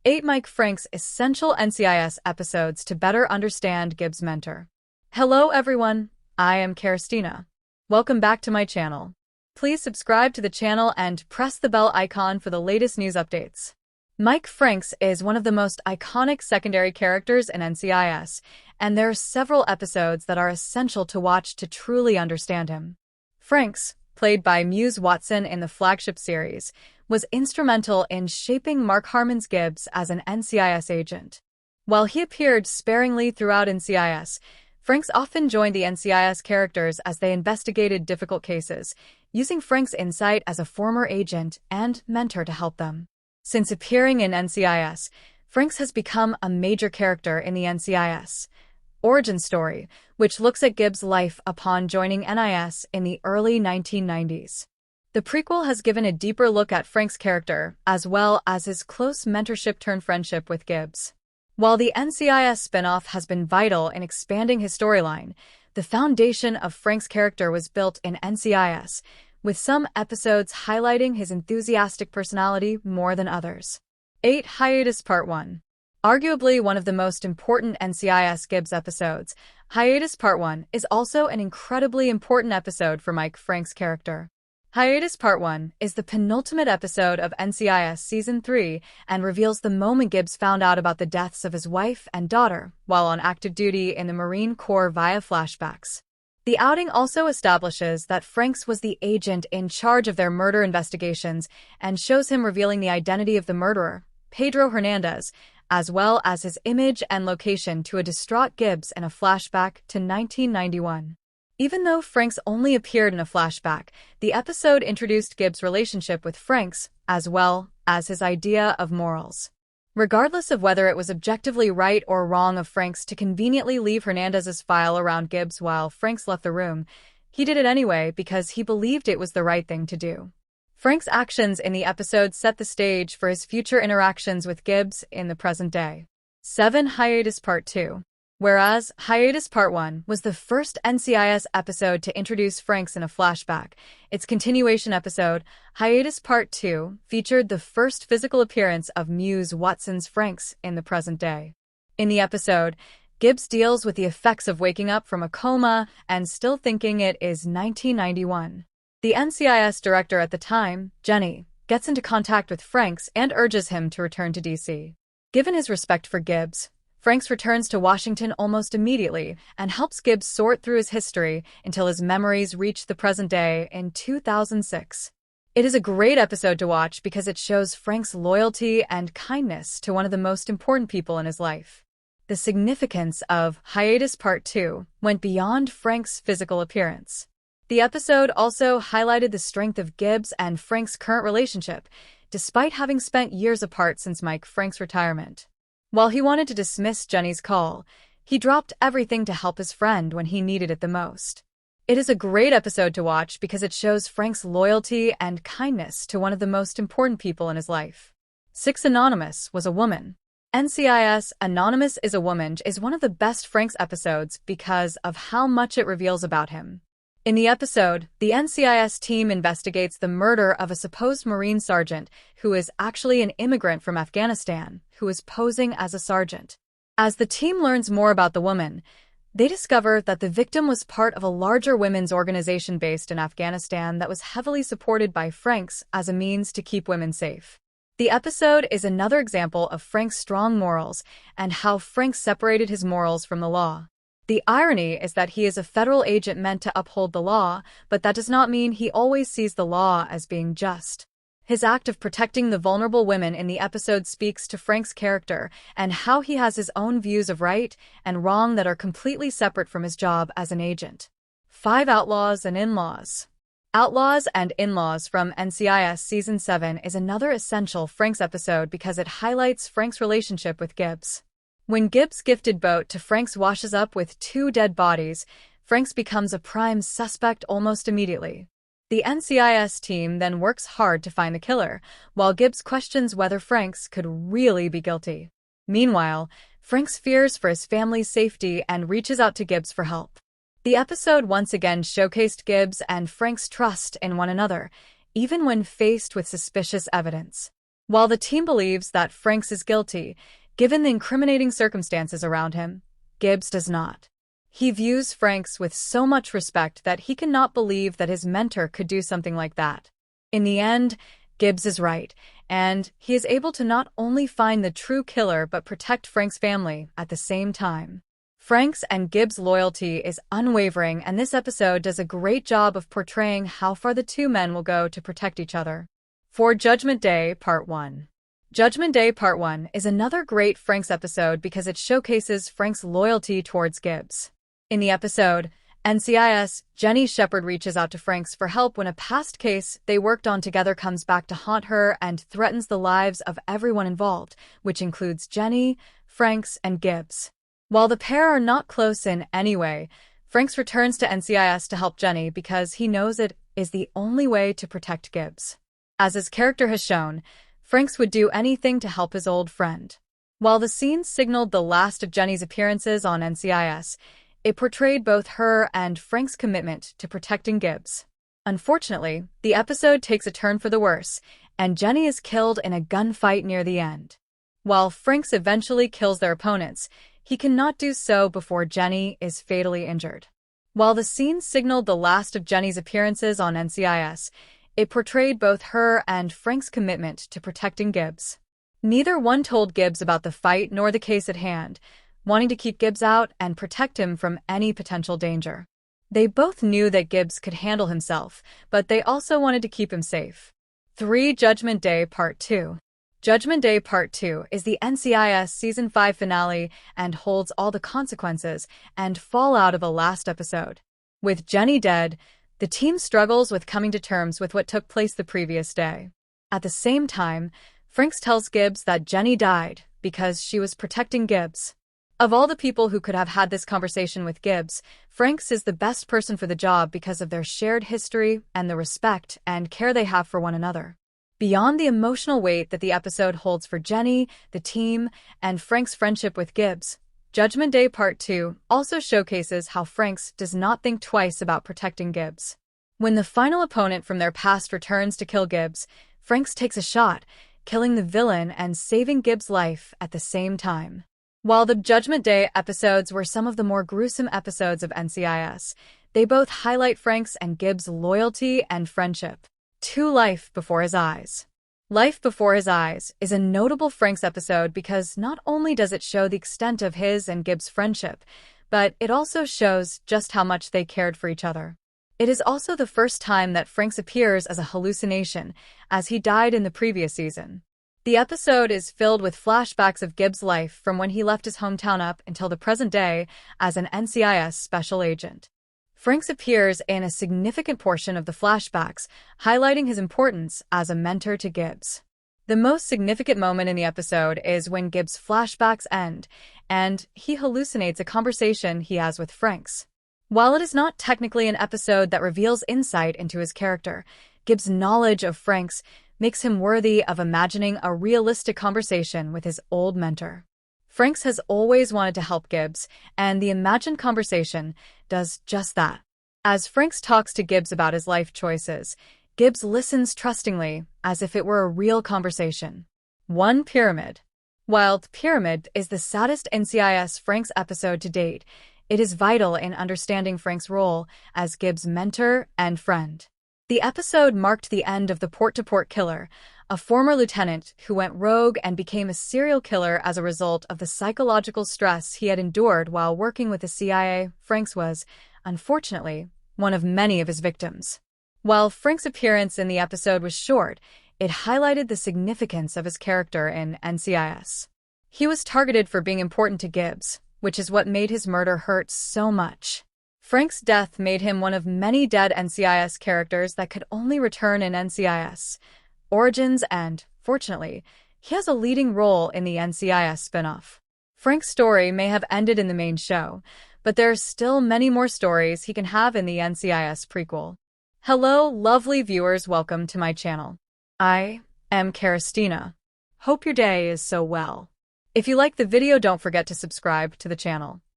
8 Mike Franks essential NCIS episodes to better understand Gibbs' mentor. Hello everyone, I am Kerstina. Welcome back to my channel. Please subscribe to the channel and press the bell icon for the latest news updates. Mike Franks is one of the most iconic secondary characters in NCIS, and there are several episodes that are essential to watch to truly understand him. Franks, played by Muse Watson in the flagship series, was instrumental in shaping Mark Harmon's Gibbs as an NCIS agent. While he appeared sparingly throughout NCIS, Franks often joined the NCIS characters as they investigated difficult cases, using Franks' insight as a former agent and mentor to help them. Since appearing in NCIS, Franks has become a major character in the NCIS Origins story, which looks at Gibbs' life upon joining NIS in the early 1990s. The prequel has given a deeper look at Franks' character, as well as his close mentorship-turned-friendship with Gibbs. While the NCIS spinoff has been vital in expanding his storyline, the foundation of Franks' character was built in NCIS, with some episodes highlighting his enthusiastic personality more than others. 8 Hiatus Part 1. Arguably one of the most important NCIS Gibbs episodes, Hiatus Part 1 is also an incredibly important episode for Mike Franks' character. Hiatus Part 1 is the penultimate episode of NCIS Season 3 and reveals the moment Gibbs found out about the deaths of his wife and daughter while on active duty in the Marine Corps via flashbacks. The outing also establishes that Franks was the agent in charge of their murder investigations and shows him revealing the identity of the murderer, Pedro Hernandez, as well as his image and location to a distraught Gibbs in a flashback to 1991. Even though Franks only appeared in a flashback, the episode introduced Gibbs' relationship with Franks, as well as his idea of morals. Regardless of whether it was objectively right or wrong of Franks to conveniently leave Hernandez's file around Gibbs while Franks left the room, he did it anyway because he believed it was the right thing to do. Franks' actions in the episode set the stage for his future interactions with Gibbs in the present day. 7 Hiatus Part 2. Whereas Hiatus Part 1 was the first NCIS episode to introduce Franks in a flashback, its continuation episode, Hiatus Part 2, featured the first physical appearance of Muse Watson's Franks in the present day. In the episode, Gibbs deals with the effects of waking up from a coma and still thinking it is 1991. The NCIS director at the time, Jenny, gets into contact with Franks and urges him to return to DC. Given his respect for Gibbs, Franks returns to Washington almost immediately and helps Gibbs sort through his history until his memories reach the present day in 2006. It is a great episode to watch because it shows Franks' loyalty and kindness to one of the most important people in his life. The significance of Hiatus Part 2 went beyond Franks' physical appearance. The episode also highlighted the strength of Gibbs and Franks' current relationship, despite having spent years apart since Mike Franks' retirement. While he wanted to dismiss Jenny's call, he dropped everything to help his friend when he needed it the most. It is a great episode to watch because it shows Frank's loyalty and kindness to one of the most important people in his life. 6 Anonymous was a woman. NCIS Anonymous is a Woman is one of the best Franks episodes because of how much it reveals about him. In the episode, the NCIS team investigates the murder of a supposed Marine sergeant who is actually an immigrant from Afghanistan who is posing as a sergeant. As the team learns more about the woman, they discover that the victim was part of a larger women's organization based in Afghanistan that was heavily supported by Franks as a means to keep women safe. The episode is another example of Frank's strong morals and how Franks separated his morals from the law. The irony is that he is a federal agent meant to uphold the law, but that does not mean he always sees the law as being just. His act of protecting the vulnerable women in the episode speaks to Frank's character and how he has his own views of right and wrong that are completely separate from his job as an agent. 5 Outlaws and In-Laws. Outlaws and In-Laws from NCIS Season 7 is another essential Franks episode because it highlights Frank's relationship with Gibbs. When Gibbs' gifted boat to Franks washes up with 2 dead bodies, Franks becomes a prime suspect almost immediately. The NCIS team then works hard to find the killer, while Gibbs questions whether Franks could really be guilty. Meanwhile, Franks fears for his family's safety and reaches out to Gibbs for help. The episode once again showcased Gibbs and Franks' trust in one another, even when faced with suspicious evidence. While the team believes that Franks is guilty, given the incriminating circumstances around him, Gibbs does not. He views Franks with so much respect that he cannot believe that his mentor could do something like that. In the end, Gibbs is right, and he is able to not only find the true killer but protect Franks' family at the same time. Franks and Gibbs' loyalty is unwavering, and this episode does a great job of portraying how far the two men will go to protect each other. For Judgment Day Part 1. Judgment Day Part 1 is another great Franks episode because it showcases Franks' loyalty towards Gibbs. In the episode, NCIS Jenny Shepard reaches out to Franks for help when a past case they worked on together comes back to haunt her and threatens the lives of everyone involved, which includes Jenny, Franks, and Gibbs. While the pair are not close in any way, Franks returns to NCIS to help Jenny because he knows it is the only way to protect Gibbs. As his character has shown, Franks would do anything to help his old friend. While the scene signaled the last of Jenny's appearances on NCIS, it portrayed both her and Frank's commitment to protecting Gibbs. Unfortunately, the episode takes a turn for the worse, and Jenny is killed in a gunfight near the end. While Franks eventually kills their opponents, he cannot do so before Jenny is fatally injured. While the scene signaled the last of Jenny's appearances on NCIS, it portrayed both her and Frank's commitment to protecting Gibbs. Neither one told Gibbs about the fight nor the case at hand, wanting to keep Gibbs out and protect him from any potential danger. They both knew that Gibbs could handle himself, but they also wanted to keep him safe. 3. Judgment Day Part 2. Judgment Day Part 2 is the NCIS Season 5 finale and holds all the consequences and fallout of the last episode. With Jenny dead, the team struggles with coming to terms with what took place the previous day. At the same time, Franks tells Gibbs that Jenny died because she was protecting Gibbs. Of all the people who could have had this conversation with Gibbs, Franks is the best person for the job because of their shared history and the respect and care they have for one another. Beyond the emotional weight that the episode holds for Jenny, the team, and Frank's friendship with Gibbs, Judgment Day Part 2 also showcases how Franks does not think twice about protecting Gibbs. When the final opponent from their past returns to kill Gibbs, Franks takes a shot, killing the villain and saving Gibbs' life at the same time. While the Judgment Day episodes were some of the more gruesome episodes of NCIS, they both highlight Franks and Gibbs' loyalty and friendship. 2. Life Before His Eyes. Life Before His Eyes is a notable Franks episode because not only does it show the extent of his and Gibbs' friendship, but it also shows just how much they cared for each other. It is also the first time that Franks appears as a hallucination, as he died in the previous season. The episode is filled with flashbacks of Gibbs' life from when he left his hometown up until the present day as an NCIS special agent. Franks appears in a significant portion of the flashbacks, highlighting his importance as a mentor to Gibbs. The most significant moment in the episode is when Gibbs' flashbacks end, and he hallucinates a conversation he has with Franks. While it is not technically an episode that reveals insight into his character, Gibbs' knowledge of Franks makes him worthy of imagining a realistic conversation with his old mentor. Franks has always wanted to help Gibbs, and the imagined conversation does just that. As Franks talks to Gibbs about his life choices, Gibbs listens trustingly, as if it were a real conversation. 1. Pyramid. While The Pyramid is the saddest NCIS Franks episode to date, it is vital in understanding Frank's role as Gibbs' mentor and friend. The episode marked the end of the Port-to-Port Killer, a former lieutenant who went rogue and became a serial killer as a result of the psychological stress he had endured while working with the CIA. Franks was, unfortunately, one of many of his victims. While Frank's appearance in the episode was short, it highlighted the significance of his character in NCIS. He was targeted for being important to Gibbs, which is what made his murder hurt so much. Frank's death made him one of many dead NCIS characters that could only return in NCIS Origins, and, fortunately, he has a leading role in the NCIS spinoff. Frank's story may have ended in the main show, but there are still many more stories he can have in the NCIS prequel. Hello, lovely viewers, welcome to my channel. I am Kerstina. Hope your day is so well. If you like the video, don't forget to subscribe to the channel.